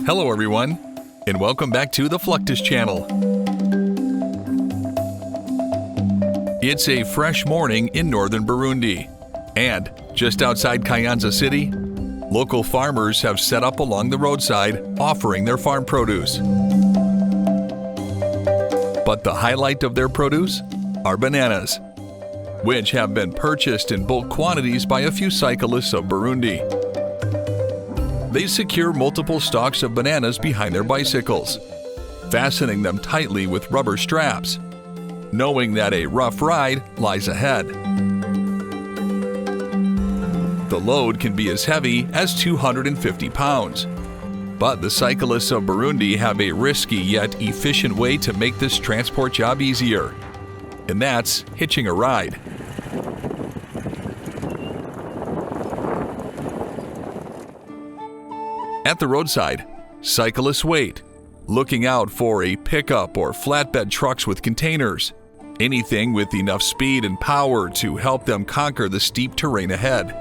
Hello everyone, and welcome back to the Fluctus channel. It's a fresh morning in northern Burundi, and just outside Kayanza City, local farmers have set up along the roadside offering their farm produce. But the highlight of their produce are bananas, which have been purchased in bulk quantities by a few cyclists of Burundi. They secure multiple stalks of bananas behind their bicycles, fastening them tightly with rubber straps, knowing that a rough ride lies ahead. The load can be as heavy as 250 pounds, but the cyclists of Burundi have a risky yet efficient way to make this transport job easier, and that's hitching a ride. At the roadside, cyclists wait, looking out for a pickup or flatbed trucks with containers, anything with enough speed and power to help them conquer the steep terrain ahead.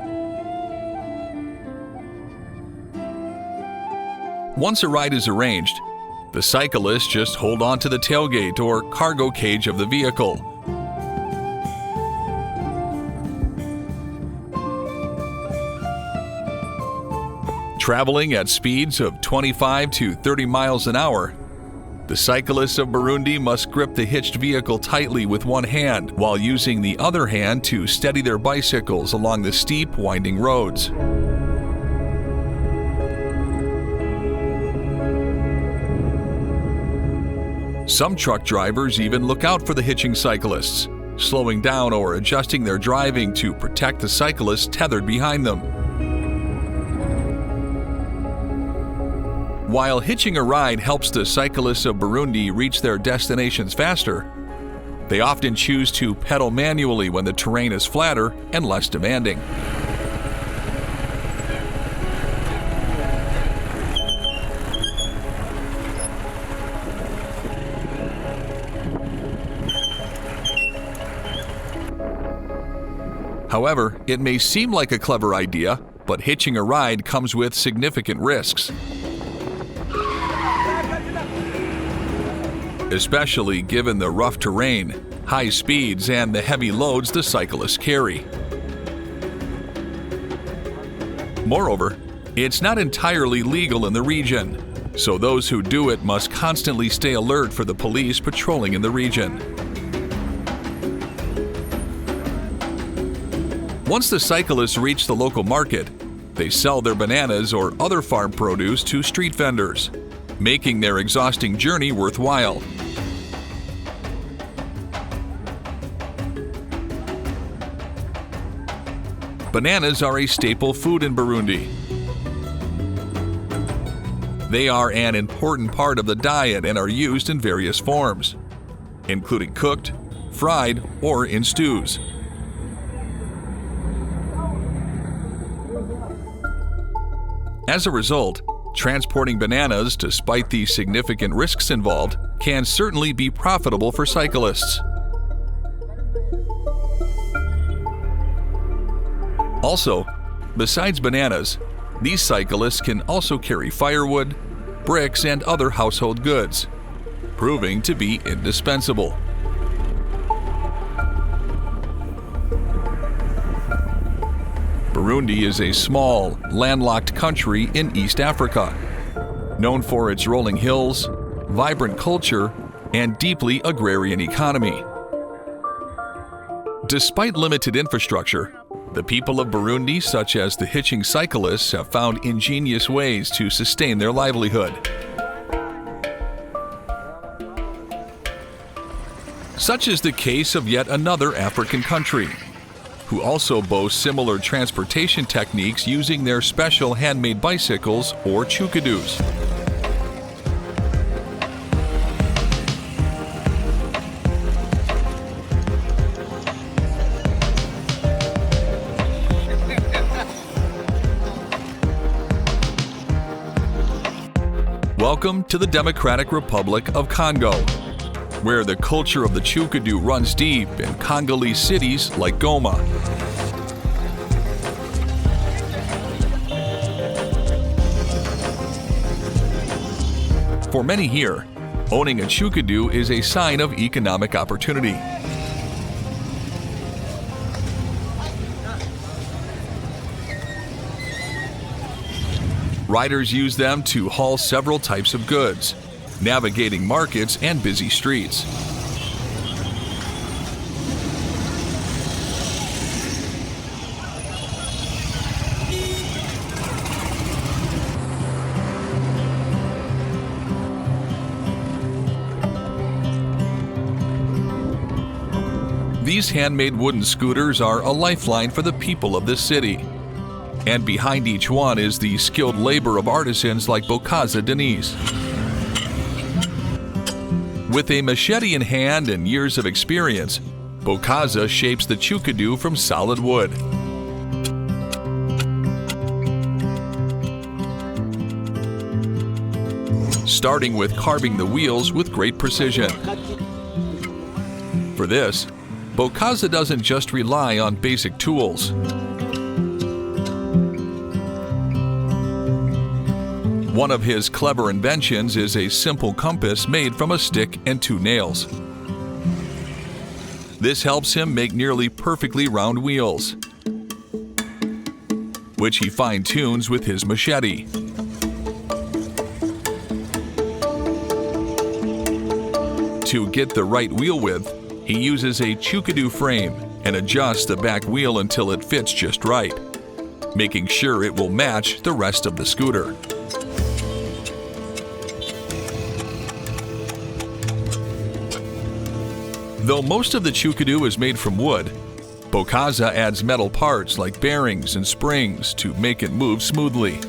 Once a ride is arranged, the cyclists just hold on to the tailgate or cargo cage of the vehicle. Traveling at speeds of 25 to 30 miles an hour, the cyclists of Burundi must grip the hitched vehicle tightly with one hand while using the other hand to steady their bicycles along the steep, winding roads. Some truck drivers even look out for the hitching cyclists, slowing down or adjusting their driving to protect the cyclists tethered behind them. While hitching a ride helps the cyclists of Burundi reach their destinations faster, they often choose to pedal manually when the terrain is flatter and less demanding. However, it may seem like a clever idea, but hitching a ride comes with significant risks. Especially given the rough terrain, high speeds, and the heavy loads the cyclists carry. Moreover, it's not entirely legal in the region, so those who do it must constantly stay alert for the police patrolling in the region. Once the cyclists reach the local market, they sell their bananas or other farm produce to street vendors, making their exhausting journey worthwhile. Bananas are a staple food in Burundi. They are an important part of the diet and are used in various forms, including cooked, fried, or in stews. As a result, transporting bananas, despite the significant risks involved, can certainly be profitable for cyclists. Also, besides bananas, these cyclists can also carry firewood, bricks, and other household goods, proving to be indispensable. Burundi is a small, landlocked country in East Africa, known for its rolling hills, vibrant culture, and deeply agrarian economy. Despite limited infrastructure, the people of Burundi, such as the hitching cyclists, have found ingenious ways to sustain their livelihood. Such is the case of yet another African country, who also boast similar transportation techniques using their special handmade bicycles or chukudus. Welcome to the Democratic Republic of Congo, where the culture of the chukudu runs deep in Congolese cities like Goma. For many here, owning a chukudu is a sign of economic opportunity. Riders use them to haul several types of goods, navigating markets and busy streets. These handmade wooden scooters are a lifeline for the people of this city. And behind each one is the skilled labor of artisans like Bokaza Denise. With a machete in hand and years of experience, Bokaza shapes the chukudu from solid wood. Starting with carving the wheels with great precision. For this, Bokaza doesn't just rely on basic tools. One of his clever inventions is a simple compass made from a stick and 2 nails. This helps him make nearly perfectly round wheels, which he fine-tunes with his machete. To get the right wheel width, he uses a chukudu frame and adjusts the back wheel until it fits just right, making sure it will match the rest of the scooter. Though most of the chukudu is made from wood, Bokaza adds metal parts like bearings and springs to make it move smoothly.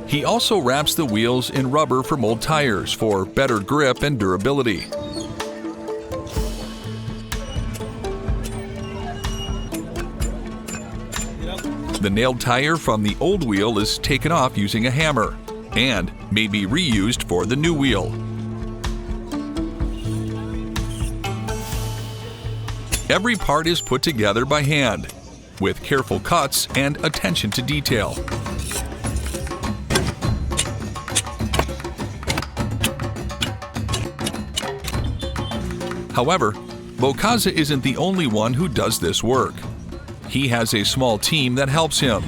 He also wraps the wheels in rubber from old tires for better grip and durability. The nailed tire from the old wheel is taken off using a hammer and may be reused for the new wheel. Every part is put together by hand, with careful cuts and attention to detail. However, Bokaza isn't the only one who does this work. He has a small team that helps him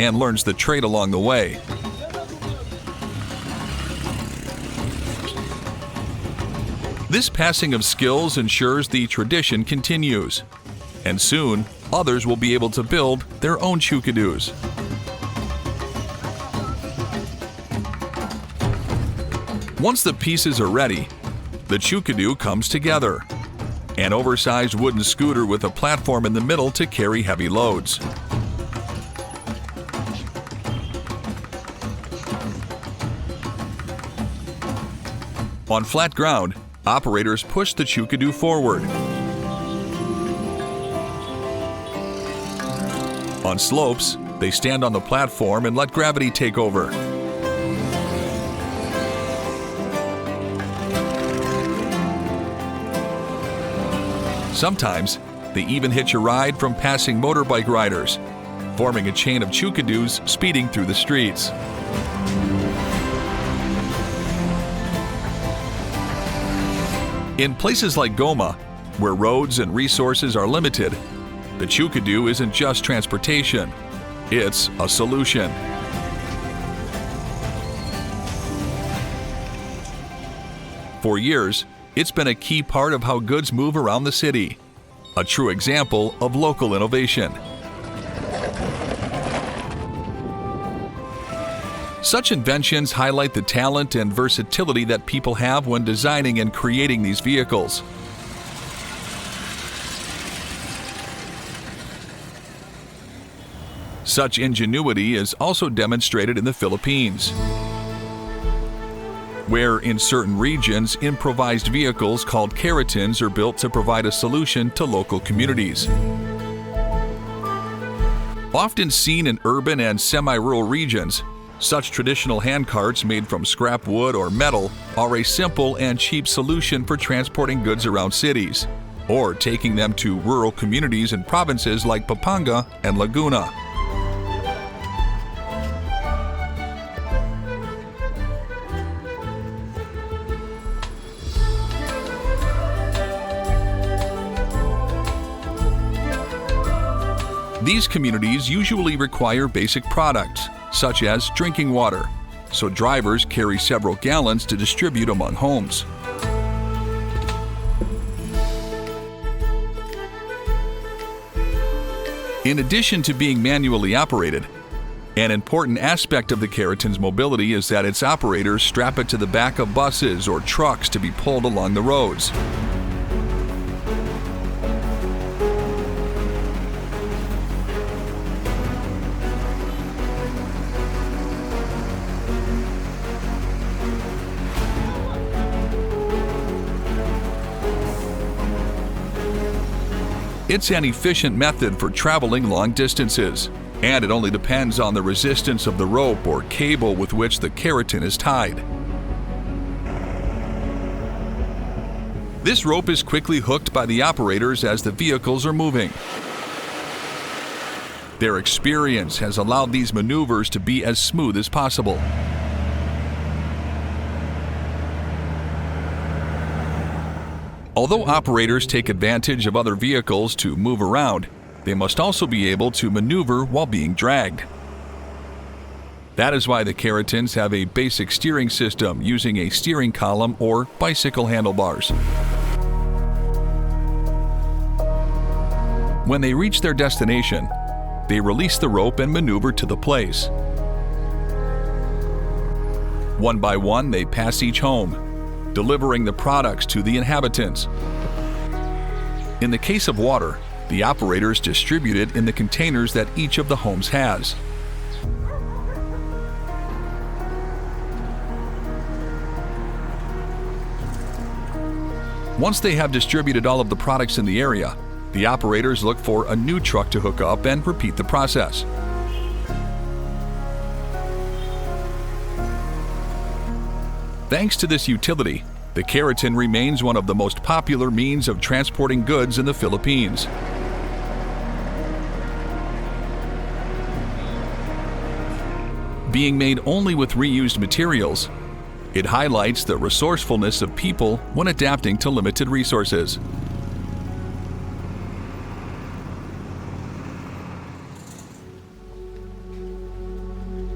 and learns the trade along the way. This passing of skills ensures the tradition continues, and soon others will be able to build their own chukudus. Once the pieces are ready, the chukudu comes together. An oversized wooden scooter with a platform in the middle to carry heavy loads. On flat ground, operators push the chukudu forward. On slopes, they stand on the platform and let gravity take over. Sometimes, they even hitch a ride from passing motorbike riders, forming a chain of chukudus speeding through the streets. In places like Goma, where roads and resources are limited, the chukudu isn't just transportation, it's a solution. For years, it's been a key part of how goods move around the city, a true example of local innovation. Such inventions highlight the talent and versatility that people have when designing and creating these vehicles. Such ingenuity is also demonstrated in the Philippines, where in certain regions, improvised vehicles called karatins are built to provide a solution to local communities. Often seen in urban and semi-rural regions, Such traditional hand carts made from scrap wood or metal are a simple and cheap solution for transporting goods around cities, or taking them to rural communities in provinces like Pampanga and Laguna. These communities usually require basic products, such as drinking water, so drivers carry several gallons to distribute among homes. In addition to being manually operated, an important aspect of the Keratin's mobility is that its operators strap it to the back of buses or trucks to be pulled along the roads. It's an efficient method for traveling long distances, and it only depends on the resistance of the rope or cable with which the Keratin is tied. This rope is quickly hooked by the operators as the vehicles are moving. Their experience has allowed these maneuvers to be as smooth as possible. Although operators take advantage of other vehicles to move around, they must also be able to maneuver while being dragged. That is why the Keratins have a basic steering system using a steering column or bicycle handlebars. When they reach their destination, they release the rope and maneuver to the place. One by one, they pass each home, delivering the products to the inhabitants. In the case of water, the operators distribute it in the containers that each of the homes has. Once they have distributed all of the products in the area, the operators look for a new truck to hook up and repeat the process. Thanks to this utility, the Keratin remains one of the most popular means of transporting goods in the Philippines. Being made only with reused materials, it highlights the resourcefulness of people when adapting to limited resources.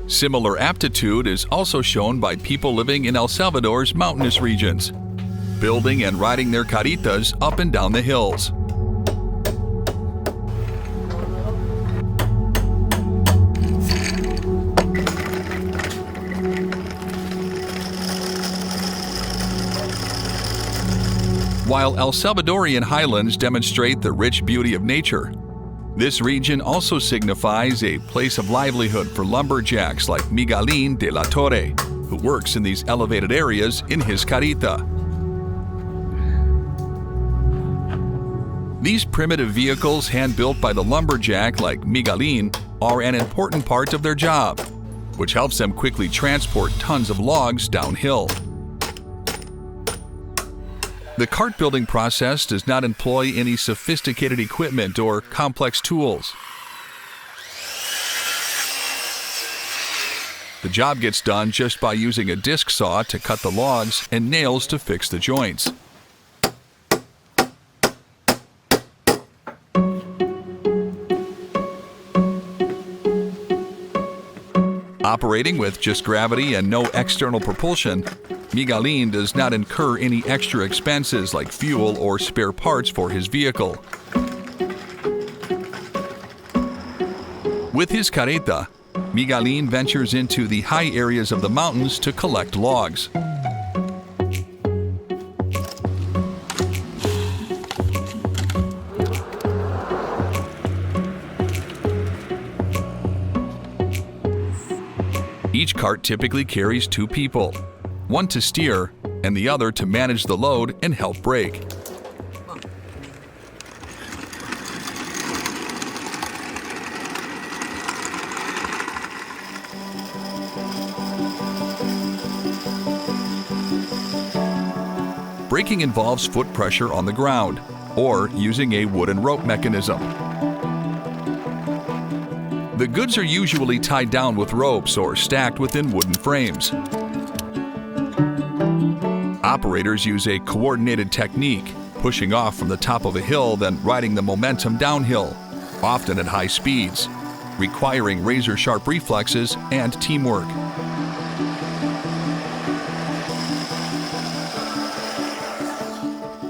Similar aptitude is also shown by people living in El Salvador's mountainous regions, building and riding their caritas up and down the hills. While El Salvadorian highlands demonstrate the rich beauty of nature, this region also signifies a place of livelihood for lumberjacks like Miguelín de la Torre, who works in these elevated areas in his carita. These primitive vehicles hand-built by the lumberjack like Miguelín are an important part of their job, which helps them quickly transport tons of logs downhill. The cart building process does not employ any sophisticated equipment or complex tools. The job gets done just by using a disc saw to cut the logs and nails to fix the joints. Operating with just gravity and no external propulsion, Miguelín does not incur any extra expenses like fuel or spare parts for his vehicle. With his carreta, Miguelín ventures into the high areas of the mountains to collect logs. Each cart typically carries 2 people, one to steer and the other to manage the load and help brake. Braking involves foot pressure on the ground or using a wooden rope mechanism. The goods are usually tied down with ropes or stacked within wooden frames. Operators use a coordinated technique, pushing off from the top of a hill, then riding the momentum downhill, often at high speeds, requiring razor-sharp reflexes and teamwork.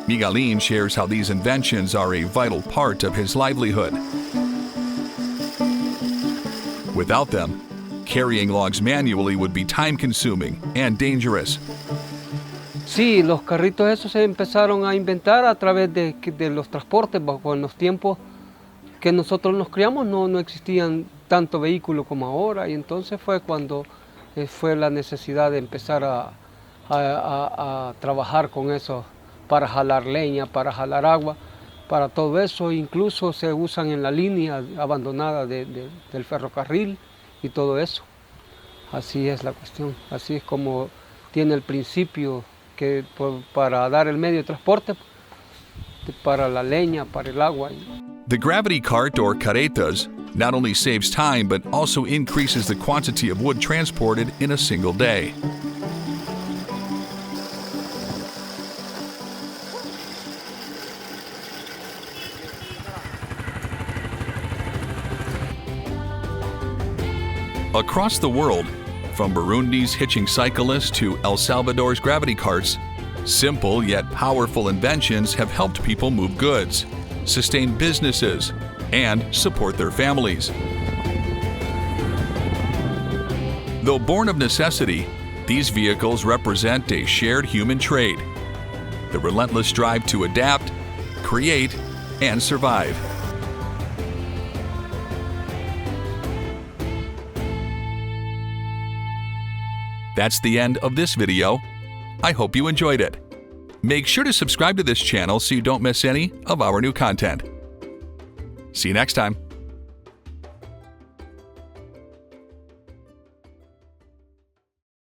Miguelin shares how these inventions are a vital part of his livelihood. Without them, carrying logs manually would be time-consuming and dangerous. Sí, los carritos esos se empezaron a inventar a través de los transportes. En los tiempos que nosotros nos criamos no existían tanto vehículo como ahora, y entonces fue cuando fue la necesidad de empezar a trabajar con eso para jalar leña, para jalar agua, para todo eso. Incluso se usan en la línea abandonada del ferrocarril y todo eso. Así es la cuestión, así es como tiene el principio, que para dar el medio de transporte, para la leña, para el agua. The gravity cart, or carretas, not only saves time but also increases the quantity of wood transported in a single day. Across the world, from Burundi's hitching cyclists to El Salvador's gravity carts, simple yet powerful inventions have helped people move goods, sustain businesses, and support their families. Though born of necessity, these vehicles represent a shared human trait: the relentless drive to adapt, create, and survive. That's the end of this video. I hope you enjoyed it. Make sure to subscribe to this channel so you don't miss any of our new content. See you next time.